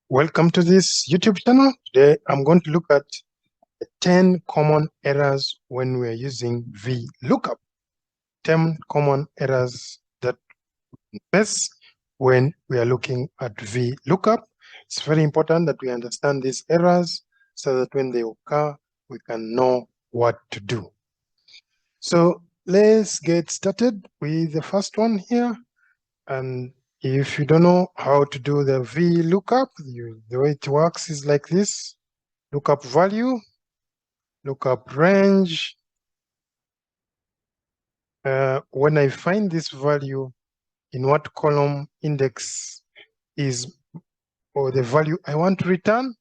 Welcome to this YouTube channel. Today I'm going to look at 10 common errors when we are using Vlookup. 10 common errors that face when we are looking at Vlookup. It's very important that we understand these errors so that when they occur, we can know what to do. So let's get started with the first one here. And if you don't know how to do the Vlookup, the way it works is like this. Lookup value, lookup range. When I find this value, in what column index is, or the value I want to return,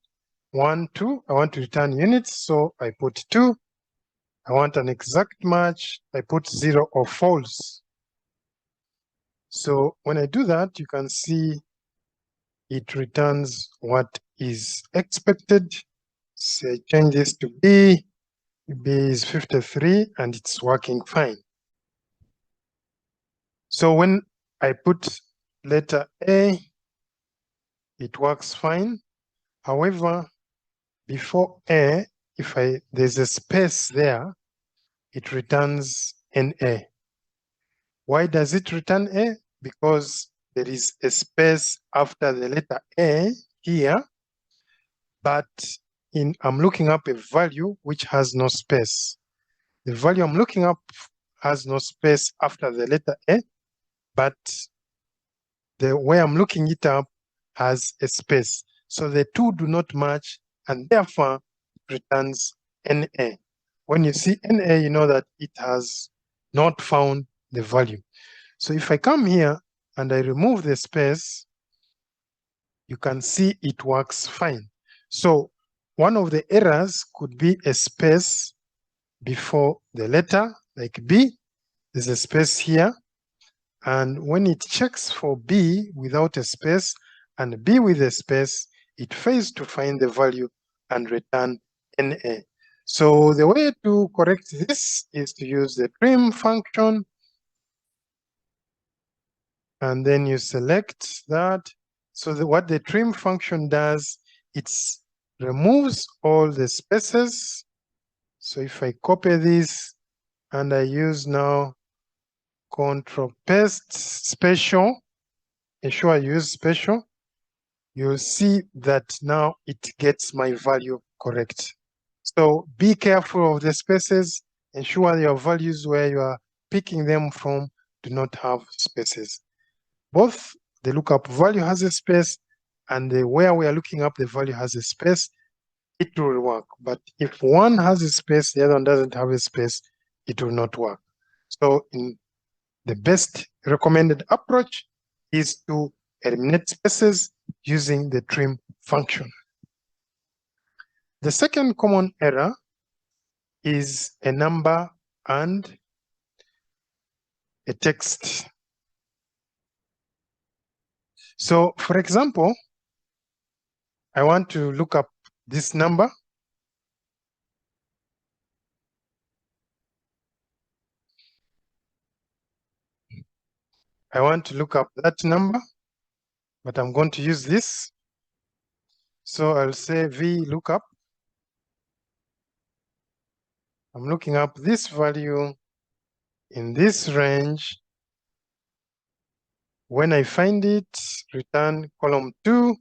1, 2, I want to return units, so I put 2. I want an exact match, I put 0 or false. So when I do that, you can see it returns what is expected. So I change this to B. B is 53 and it's working fine. So when I put letter A, it works fine. However, before A, if there's a space there, it returns NA. Why does it return A? Because there is a space after the letter A here, but I'm looking up a value which has no space. The value I'm looking up has no space after the letter A, but the way I'm looking it up has a space. So the two do not match, and therefore it returns NA. When you see NA, you know that it has not found the value. So if I come here and I remove the space, you can see it works fine. So one of the errors could be a space before the letter, like B. There's a space here. And when it checks for B without a space and B with a space, it fails to find the value and return NA. So the way to correct this is to use the trim function. And then you select that. So what the trim function does, it removes all the spaces. So if I copy this and I use now Control paste special, ensure I use special, you'll see that now it gets my value correct. So be careful of the spaces, ensure your values where you are picking them from do not have spaces. Both the lookup value has a space and where we are looking up the value has a space, it will work. But if one has a space, the other one doesn't have a space, it will not work. So the best recommended approach is to eliminate spaces using the trim function. The second common error is a number and a text. So for example, I want to look up this number. I want to look up that number, but I'm going to use this. So I'll say Vlookup. I'm looking up this value in this range. When I find it, return column 2,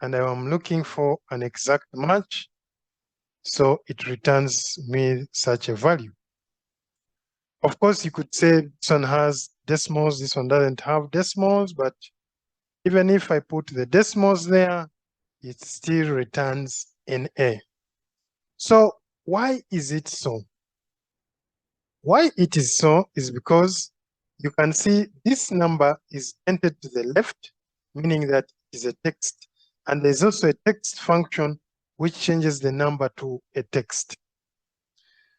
and I'm looking for an exact match. So it returns me such a value. Of course, you could say this one has decimals, this one doesn't have decimals, but even if I put the decimals there, it still returns NA. So why is it so? Why it is so is because you can see this number is entered to the left, meaning that it is a text. And there's also a text function which changes the number to a text.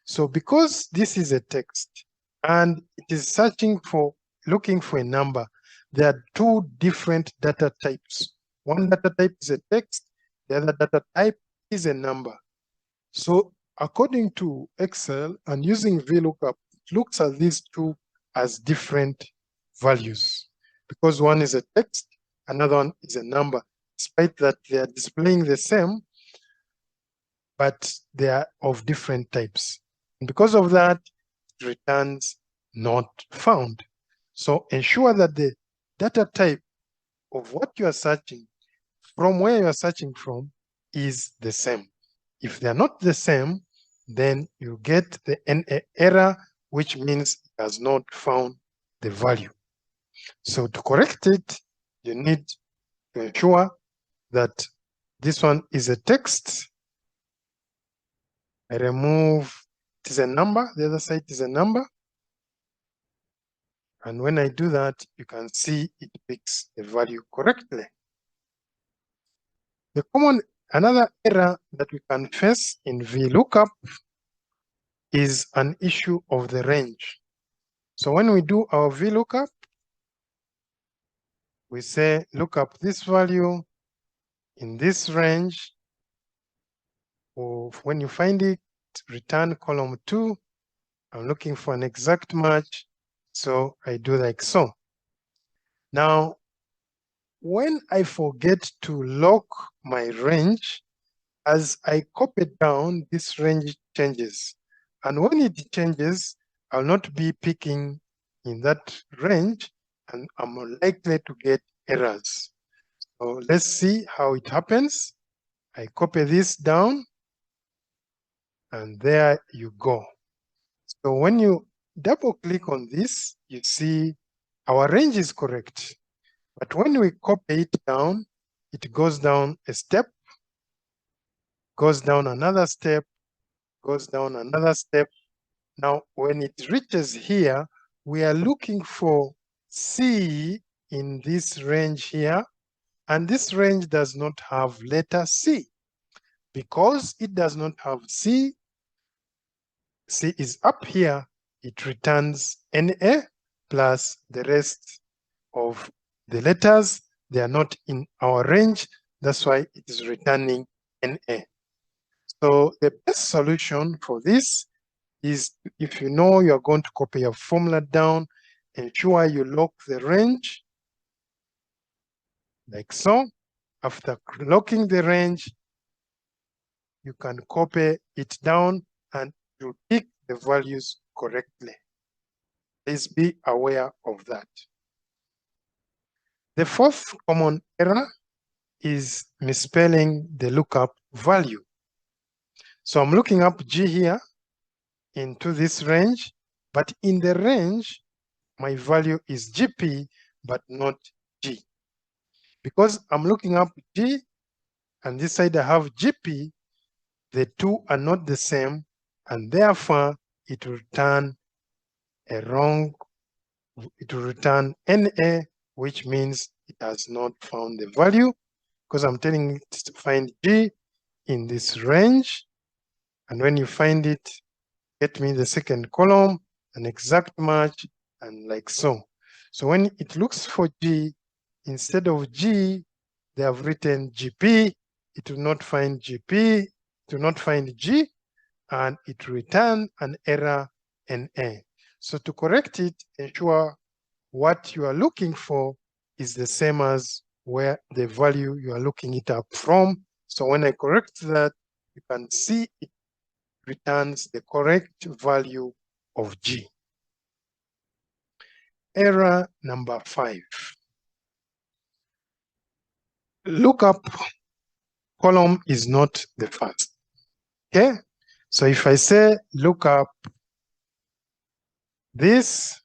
So because this is a text and it is looking for a number, there are two different data types. One data type is a text, the other data type is a number. So according to Excel and using Vlookup, it looks at these two as different values because one is a text, another one is a number. despite that they are displaying the same, but they are of different types. And because of that, it returns not found. So ensure that the data type of what you are searching from where you are searching from is the same. If they are not the same, then you get the NA error, which means it has not found the value. So to correct it, you need to ensure that this one is a text. I remove, it is a number, the other side is a number. And when I do that, you can see it picks the value correctly. Another error that we can face in Vlookup is an issue of the range. So when we do our Vlookup, we say look up this value in this range, or when you find it, return column 2. I'm looking for an exact match, so I do like so. Now, when I forget to lock my range, as I copy down, this range changes. And when it changes, I'll not be picking in that range, and I'm likely to get errors. So let's see how it happens. I copy this down, and there you go. So when you double click on this, you see our range is correct. But when we copy it down, it goes down a step, goes down another step, goes down another step. Now, when it reaches here, we are looking for C in this range here, and this range does not have letter C. Because it does not have C, C is up here, it returns NA plus the rest of the letters. They are not in our range. That's why it is returning NA. So the best solution for this is, if you know you're going to copy your formula down, ensure you lock the range like so. After locking the range, you can copy it down and you pick the values correctly. Please be aware of that. The fourth common error is misspelling the lookup value. So I'm looking up G here into this range, but in the range, my value is GP, but not G. Because I'm looking up G, and this side I have GP, the two are not the same, and therefore it will return a wrong, it will return NA, which means it has not found the value, because I'm telling it to find G in this range. And when you find it, get me the second column, an exact match, and like so. So when it looks for G, instead of G, they have written GP. It will not find GP, it will not find G, and it will return an error NA. So to correct it, ensure what you are looking for is the same as where the value you are looking it up from. So when I correct that, you can see it returns the correct value of G. Error number 5. Lookup column is not the first. Okay? So if I say lookup this,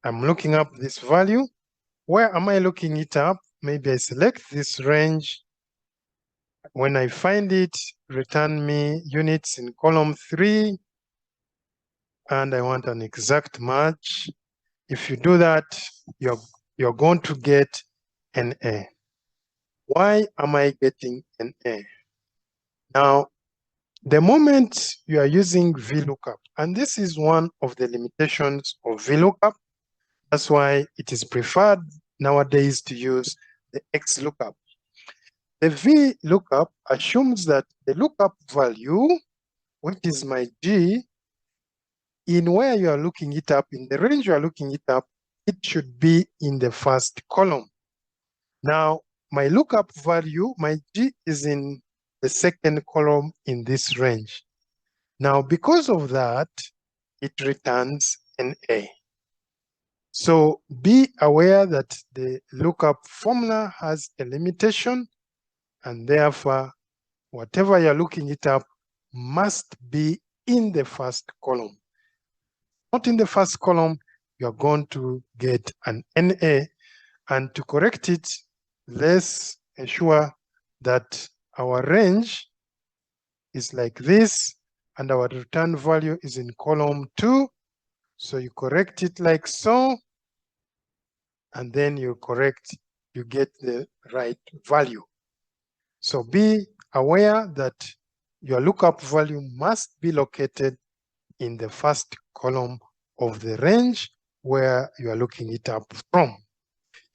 I'm looking up this value. Where am I looking it up? Maybe I select this range. When I find it, return me units in column 3, and I want an exact match. If you do that, you're going to get an A. Why am I getting an A? Now, the moment you are using Vlookup, and this is one of the limitations of Vlookup, that's why it is preferred nowadays to use the XLOOKUP. The Vlookup assumes that the lookup value, which is my G, in where you are looking it up, in the range you are looking it up, it should be in the first column. Now, my lookup value, my G is in the second column in this range. Now, because of that, it returns an A. So be aware that the lookup formula has a limitation, and therefore, whatever you're looking it up must be in the first column. Not in the first column, you're going to get an NA. And to correct it, let's ensure that our range is like this, and our return value is in column 2. So you correct it like so, and then you correct, you get the right value. So be aware that your lookup value must be located in the first column of the range where you are looking it up from.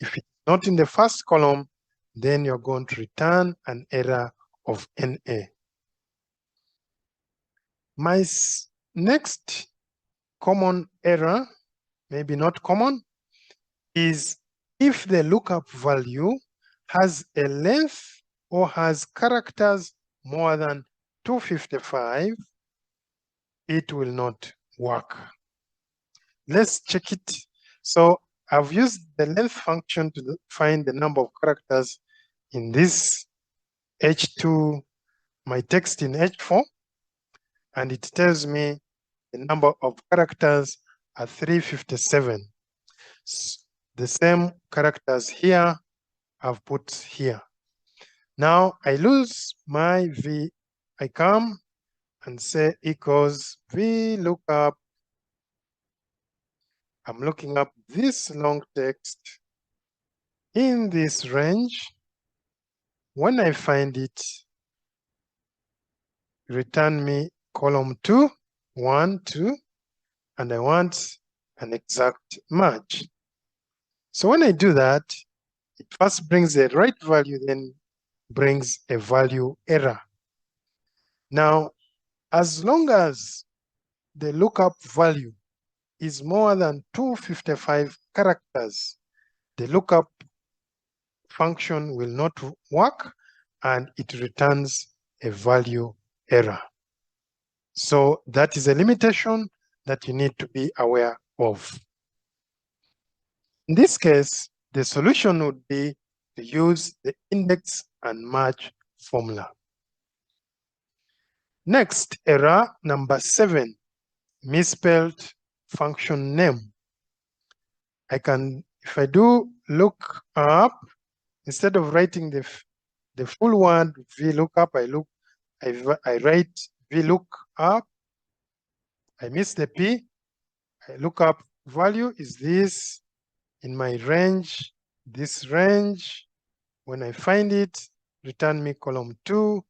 If it's not in the first column, then you're going to return an error of NA. My next common error, maybe not common, is if the lookup value has a length or has characters more than 255, it will not work. Let's check it. So I've used the length function to find the number of characters in this H2, my text in H4, and it tells me the number of characters are 357. The same characters here I've put here. Now I lose my V. I come and say equals Vlookup. I'm looking up this long text in this range. When I find it, return me column 2, 1, 2, and I want an exact match. So when I do that, it first brings the right value, then brings a value error. Now, as long as the lookup value is more than 255 characters, the lookup function will not work and it returns a value error. So that is a limitation that you need to be aware of. In this case, the solution would be to use the index and match formula. Next, error number 7, misspelled function name. I can, if I do look up, instead of writing the full word Vlookup, I write Vlookup. I miss the P. I look up value is this in my range, this range. When I find it, return me column 2,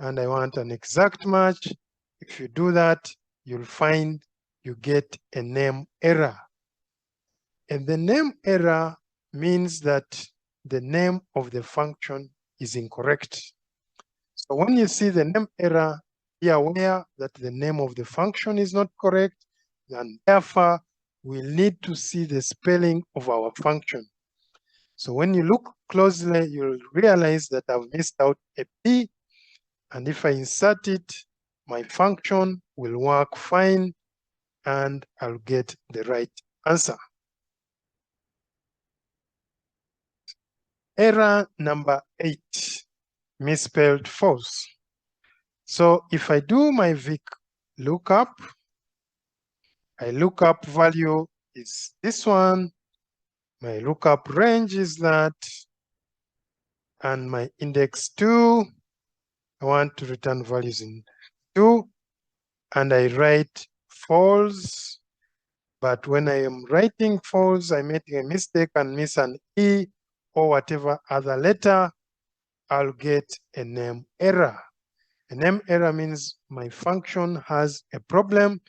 and I want an exact match. If you do that, you'll find you get a name error. And the name error means that the name of the function is incorrect. So when you see the name error, be aware that the name of the function is not correct, and therefore we need to see the spelling of our function. So when you look closely, you'll realize that I've missed out a P, and if I insert it, my function will work fine, and I'll get the right answer. Error number 8, misspelled false. So if I do my Vlookup, my lookup value is this one, my lookup range is that, and my index 2, I want to return values in 2, and I write false. But when I am writing false, I make a mistake and miss an E or whatever other letter, I'll get a name error. A name error means my function has a problem.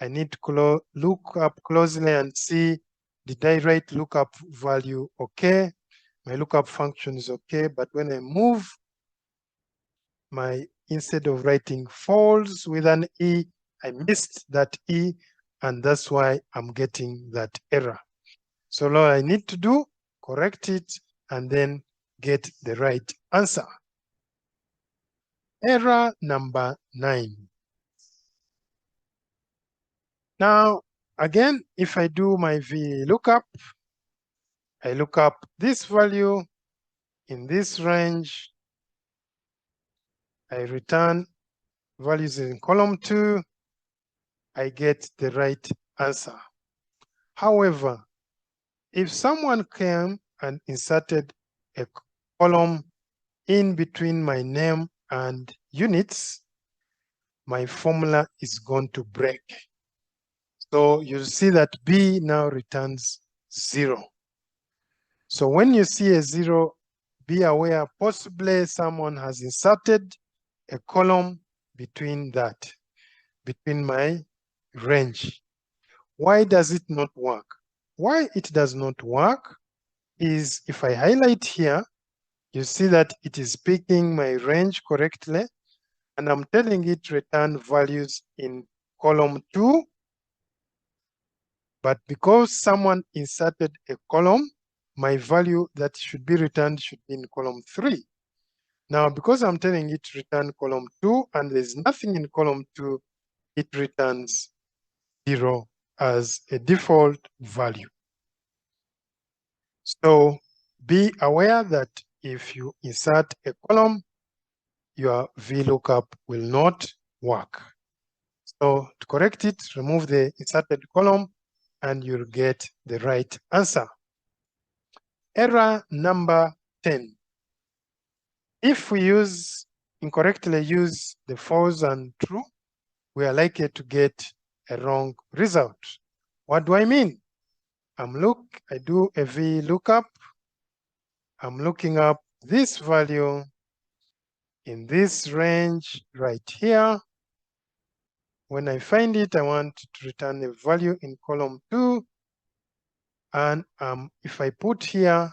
I need to look up closely and see, did I write lookup value okay? My lookup function is okay, but when I move instead of writing false with an E, I missed that E, and that's why I'm getting that error. So all I need to do, correct it, and then get the right answer. Error number 9. Now, again, if I do my VLOOKUP, I look up this value in this range. I return values in column 2. I get the right answer. However, if someone came and inserted a column in between my name and units, my formula is going to break. So you'll see that B now returns 0. So when you see a 0, be aware possibly someone has inserted a column between my range. Why does it not work? Why it does not work is if I highlight here, you see that it is picking my range correctly, and I'm telling it return values in column 2. But because someone inserted a column, my value that should be returned should be in column 3. Now, because I'm telling it return column 2 and there's nothing in column 2, it returns 0 as a default value. So be aware that if you insert a column, your VLOOKUP will not work. So to correct it, remove the inserted column and you'll get the right answer. Error number 10. If we incorrectly use the false and true, we are likely to get a wrong result. What do I mean? I do a VLOOKUP. I'm looking up this value in this range right here. When I find it, I want to return a value in column 2. And if I put here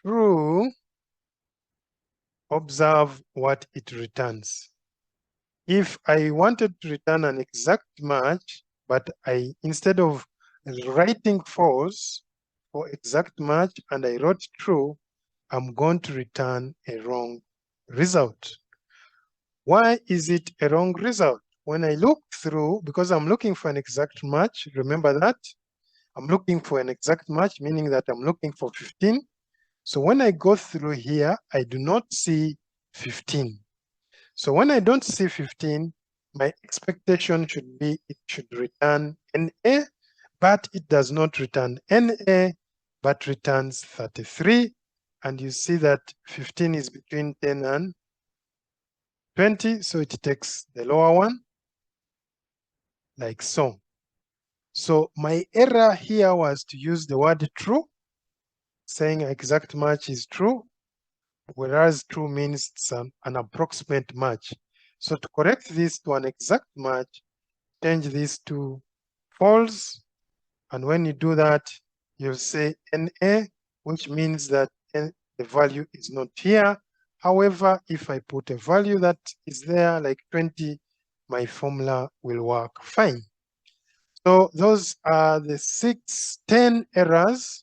true, observe what it returns. If I wanted to return an exact match, but instead of writing false for exact match and I wrote true, I'm going to return a wrong result. Why is it a wrong result? When I look through, because I'm looking for an exact match, remember that? I'm looking for an exact match, meaning that I'm looking for 15. So when I go through here, I do not see 15. So when I don't see 15, my expectation should be it should return NA, but it does not return NA, but returns 33. And you see that 15 is between 10 and 20, so it takes the lower one, like so. So my error here was to use the word true, saying exact match is true, whereas true means it's an approximate match. So to correct this to an exact match, change this to false. And when you do that, you'll say NA, which means that the value is not here. However, if I put a value that is there, like 20, my formula will work fine. So those are the 10 errors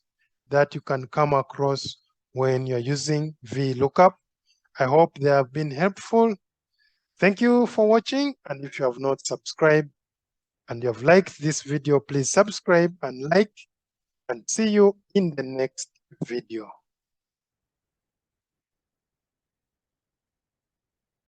that you can come across when you're using VLOOKUP. I hope they have been helpful. Thank you for watching. And if you have not subscribed and you have liked this video, please subscribe and like, and see you in the next video.